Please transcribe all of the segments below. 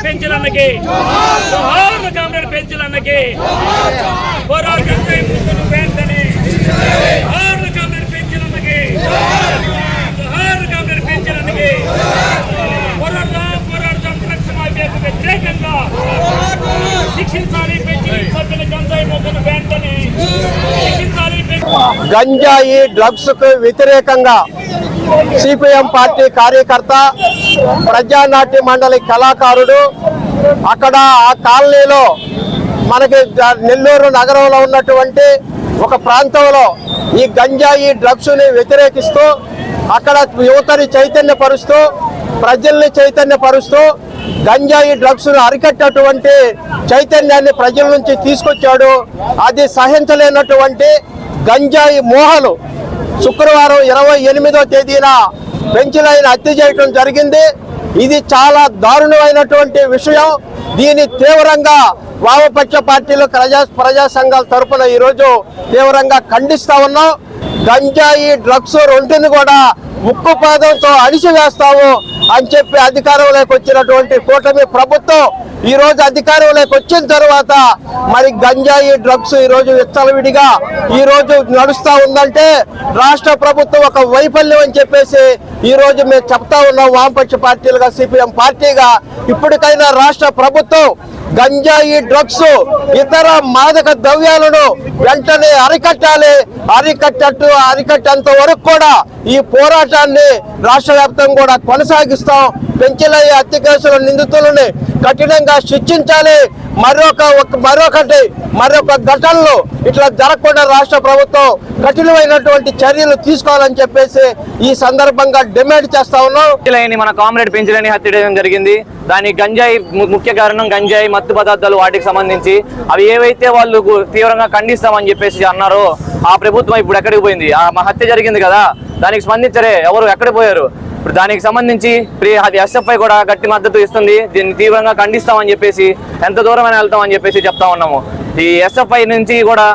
పెంచలన్నకి జోహార్లు comrade పెంచలన్నకి పోరాడు గంజాయి ముక్కను వెంటనే జోహార్లు కామ్రేడ్ పెంచలన్నకి జోహార్లు కామ్రేడ్ పెంచలన్నకి పోరాడతాం డ్రగ్స్ మాఫియాకు వ్యతిరేకంగా శిక్షించాలి పెంచిన సభ్యుల గంజాయి ముక్కను వెంటనే శిక్షించాలి. గంజాయి డ్రగ్స్ కు వ్యతిరేకంగా సిపిఎం పార్టీ కార్యకర్త ప్రజానాట్య మండలి కళాకారుడు అక్కడ ఆ కాలనీలో మనకి నెల్లూరు నగరంలో ఉన్నటువంటి ఒక ప్రాంతంలో ఈ గంజాయి డ్రగ్స్ ని వ్యతిరేకిస్తూ అక్కడ యువతని చైతన్యపరుస్తూ ప్రజల్ని చైతన్యపరుస్తూ గంజాయి డ్రగ్స్ ను అరికట్టేటువంటి చైతన్యాన్ని ప్రజల నుంచి తీసుకొచ్చాడు. అది సహించలేనటువంటి గంజాయి మోహలు శుక్రవారం 28వ తేదీన పెంచలైన హత్య చేయడం జరిగింది. ఇది చాలా దారుణమైనటువంటి విషయం. దీని తీవ్రంగా వామపక్ష పార్టీలు ప్రజా సంఘాల తరఫున ఈరోజు తీవ్రంగా ఖండిస్తా ఉన్నాం. గంజాయి డ్రగ్స్ రెంటిని కూడా ఉక్కుపాదంతో అణిచివేస్తాము అని చెప్పి అధికారంలోకి వచ్చినటువంటి కూటమి ప్రభుత్వం ఈ రోజు అధికారంలోకి వచ్చిన తర్వాత మరి గంజాయి డ్రగ్స్ ఈ రోజు విచ్చలవిడిగా ఈ రోజు నడుస్తా ఉందంటే రాష్ట్ర ప్రభుత్వం ఒక వైఫల్యం అని చెప్పేసి ఈ రోజు మేము చెప్తా ఉన్నాం. వామపక్ష పార్టీలుగా సిపిఎం పార్టీగా ఇప్పటికైనా రాష్ట్ర ప్రభుత్వం గంజాయి డ్రగ్స్ ఇతర మాదక ద్రవ్యాలను వెంటనే అరికట్టాలి. అరికట్టేంత వరకు కూడా ఈ పోరాటాన్ని రాష్ట్ర వ్యాప్తంగా కూడా కొనసాగిస్తాం. పెంచలయ్య హత్య కేసుల నిందితులని కఠినంగా శిక్షించాలి. మరొక ఘటనలు ఇట్లా జరగకుండా రాష్ట్ర ప్రభుత్వం కఠినమైనటువంటి చర్యలు తీసుకోవాలని చెప్పేసి ఈ సందర్భంగా డిమాండ్ చేస్తా ఉన్నాం. మన కామ్రేడ్ పెంచలేని హత్య చేయడం జరిగింది. దానికి గంజాయి ముఖ్య కారణం. గంజాయి మత్తు పదార్థాలు వాటికి సంబంధించి అవి ఏవైతే వాళ్ళు తీవ్రంగా ఖండిస్తామని చెప్పేసి అన్నారో ఆ ప్రభుత్వం ఇప్పుడు ఎక్కడికి పోయింది? ఆ హత్య జరిగింది కదా, దానికి స్పందించరే, ఎవరు ఎక్కడికి పోయారు? ఇప్పుడు దానికి సంబంధించి ఎస్ఎఫ్ఐ కూడా గట్టి మద్దతు ఇస్తుంది. దీన్ని తీవ్రంగా ఖండిస్తామని చెప్పేసి ఎంత దూరమైనా వెళ్తామని చెప్పేసి చెప్తా ఉన్నాము. ఈ ఎస్ఎఫ్ఐ నుంచి కూడా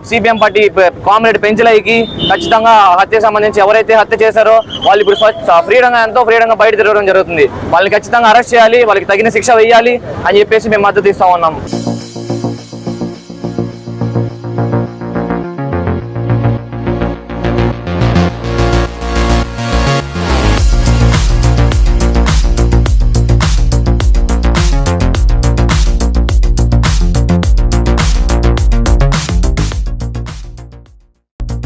సిపిఎం పార్టీ కామ్రేడ్ పెంచలయ్యకి ఖచ్చితంగా హత్య సంబంధించి ఎవరైతే హత్య చేశారో వాళ్ళు ఇప్పుడు ఎంతో ఫ్రీడంగా బయట తిరగడం జరుగుతుంది. వాళ్ళని ఖచ్చితంగా అరెస్ట్ చేయాలి, వాళ్ళకి తగిన శిక్ష వేయాలి అని చెప్పేసి మేము మద్దతు ఇస్తా ఉన్నాము.